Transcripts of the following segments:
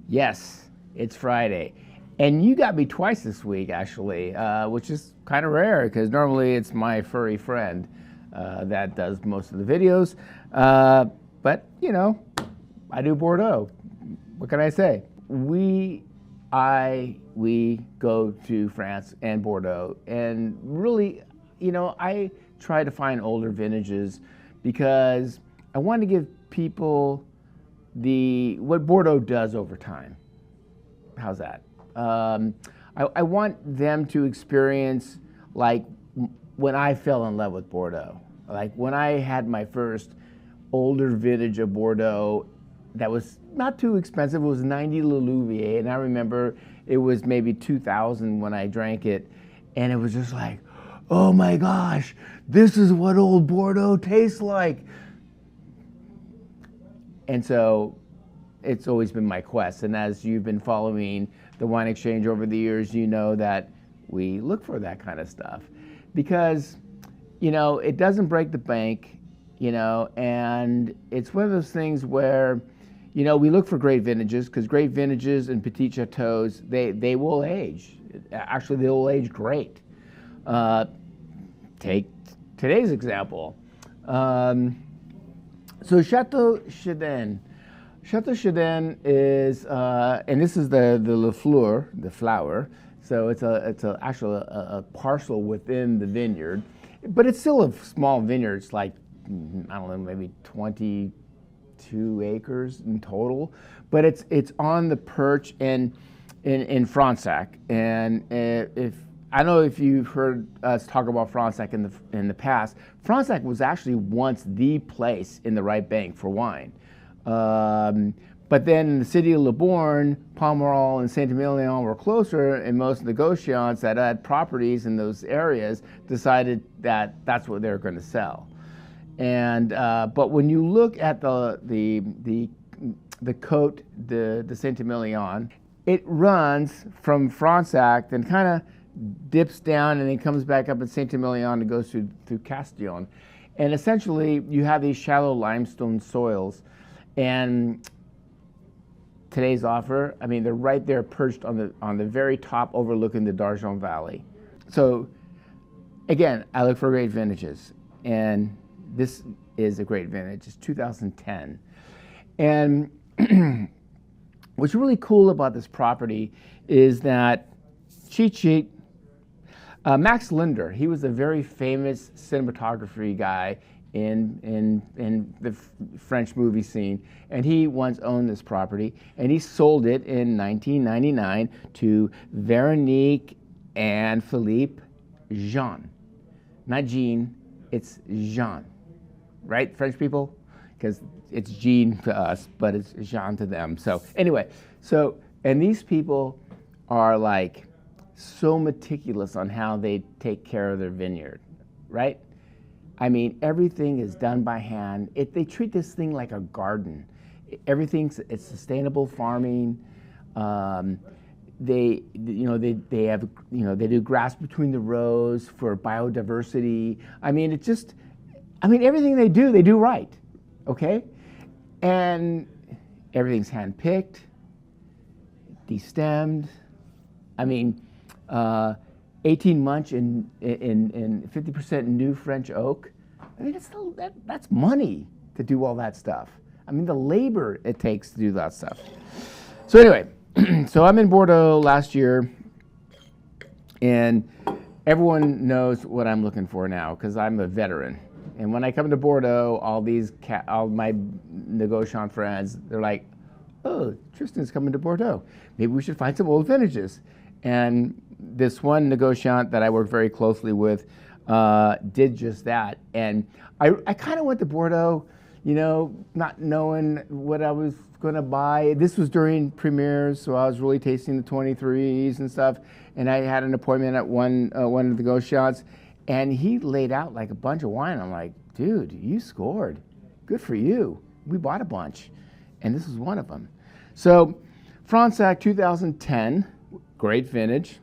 Yes, it's Friday. And you got me twice this week, actually, which is kind of rare because normally it's my furry friend that does most of the videos. But, you know, I do Bordeaux. What can I say? We go to France and Bordeaux. And really, you know, I try to find older vintages because I want to give people what Bordeaux does over time. How's that? I want them to experience like when I fell in love with Bordeaux. Like when I had my first older vintage of Bordeaux that was not too expensive. It was 90 Lelouvier, and I remember it was maybe 2,000 when I drank it, and it was just like, oh my gosh, this is what old Bordeaux tastes like. And so it's always been my quest. And as you've been following the Wine Exchange over the years, you know that we look for that kind of stuff because, you know, it doesn't break the bank, you know, and it's one of those things where, you know, we look for great vintages because great vintages and petit chateaus, they will age. Actually, they will age great. Take today's example. So Chateau Chadenne. Chateau Chadenne is, and this is the Fleur, the flower. So it's actually a parcel within the vineyard, but it's still a small vineyard. It's like, I don't know, maybe 22 acres in total. But it's on the perch in Fronsac. And if I don't know if you've heard us talk about Fronsac in the past. Fronsac was actually once the place in the right bank for wine. But then in the city of Libourne, Pomerol and Saint-Emilion were closer, and most negotiants that had properties in those areas decided that that's what they were going to sell. And but when you look at the Côte de Saint-Emilion, it runs from Fronsac, then kind of dips down and then comes back up at Saint-Emilion and goes through Castillon. And essentially, you have these shallow limestone soils. And today's offer, I mean, they're right there perched on the very top overlooking the d'Argent Valley. So again, I look for great vintages. And this is a great vintage. It's 2010. And what's really cool about this property is that Max Linder, he was a very famous cinematography guy in the French movie scene, and he once owned this property, and he sold it in 1999 to Veronique and Philippe Jean. Not Jean, it's Jean. Right, French people? Because it's Jean to us, but it's Jean to them. So anyway, and these people are like so meticulous on how they take care of their vineyard, right? I mean, everything is done by hand. They treat this thing like a garden. It's sustainable farming. They do grass between the rows for biodiversity. I mean, everything they do right, okay? And everything's hand-picked, destemmed. I mean, 18 months in 50% new French oak. I mean, that's money to do all that stuff. I mean, the labor it takes to do that stuff. So anyway, so I'm in Bordeaux last year, and everyone knows what I'm looking for now because I'm a veteran. And when I come to Bordeaux, all my negociant friends, they're like, "Oh, Tristan's coming to Bordeaux. Maybe we should find some old vintages." And this one negociant that I work very closely with did just that. And I kind of went to Bordeaux, you know, not knowing what I was going to buy. This was during premieres, so I was really tasting the 23s and stuff. And I had an appointment at one of the negociants, and he laid out like a bunch of wine. I'm like, dude, you scored. Good for you. We bought a bunch. And this was one of them. So Fronsac 2010. Great vintage.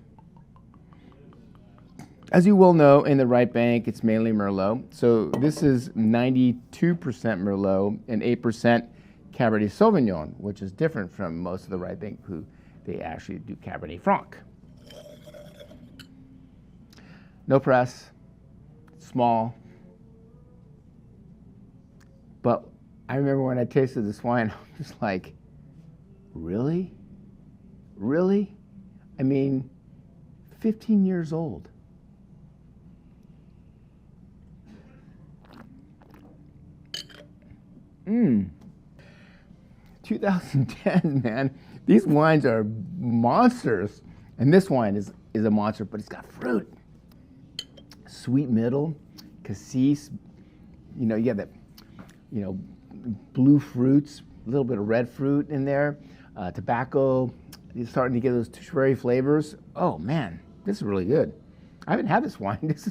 As you will know, in the right bank, it's mainly Merlot. So this is 92% Merlot and 8% Cabernet Sauvignon, which is different from most of the right thing who they actually do Cabernet Franc. No press, small. But I remember when I tasted this wine, I was just like, really? Really? I mean, 15 years old. Mmm. 2010, man. These wines are monsters. And this wine is a monster, but it's got fruit. Sweet middle, cassis. You know, you have that, you know, blue fruits, a little bit of red fruit in there. Tobacco, you're starting to get those cherry flavors. Oh man, this is really good. I haven't had this wine. This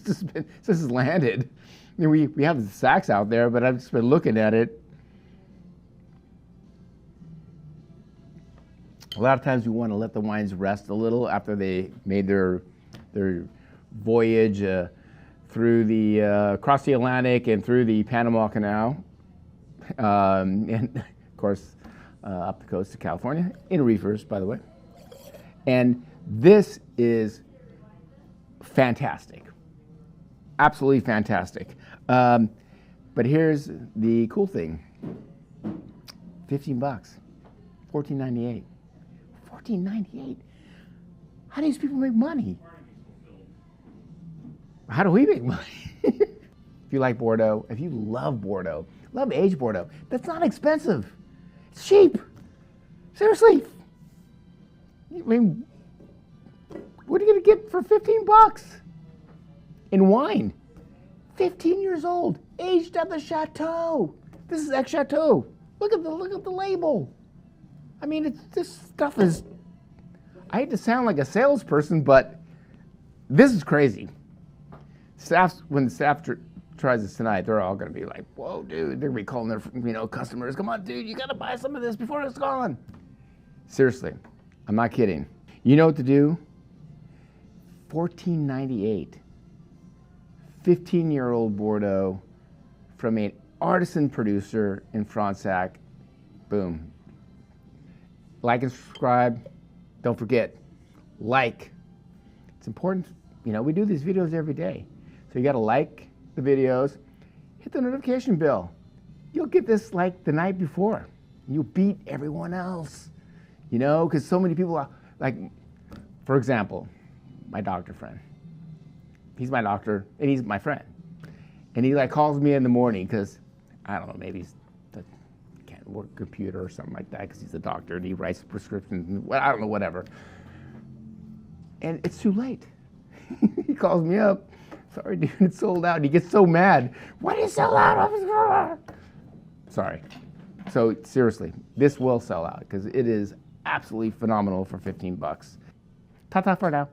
has landed. I mean, we have the sacks out there, but I've just been looking at it. A lot of times we want to let the wines rest a little after they made their voyage through the across the Atlantic and through the Panama Canal, and of course up the coast of California in reefers, by the way. And this is fantastic, absolutely fantastic. But here's the cool thing: $15, $14.98. $14.98. How do these people make money? How do we make money? If you like Bordeaux, if you love Bordeaux, love aged Bordeaux, that's not expensive. It's cheap. Seriously. I mean, what are you going to get for $15 in wine? 15 years old, aged at the chateau. This is ex-chateau. Look at the label. I mean, this stuff is, I hate to sound like a salesperson, but this is crazy. When the staff tries this tonight, they're all going to be like, whoa, dude. They're going to be calling their customers, come on, dude, you got to buy some of this before it's gone. Seriously, I'm not kidding. You know what to do? $14.98. 15-year-old Bordeaux from an artisan producer in Fronsac. Boom. Like and subscribe. Don't forget, like. It's important. You know, we do these videos every day. So you got to like the videos, hit the notification bell. You'll get this like the night before. You'll beat everyone else. You know, because so many people are, like, for example, my doctor friend. He's my doctor, and he's my friend. And he like calls me in the morning because, I don't know, maybe he's can't work computer or something like that because he's a doctor and he writes prescriptions and I don't know, whatever. And it's too late. He calls me up. Sorry, dude, it's sold out. And he gets so mad. Why did it sell out? Sorry. So seriously, this will sell out because it is absolutely phenomenal for $15. Ta-ta for now.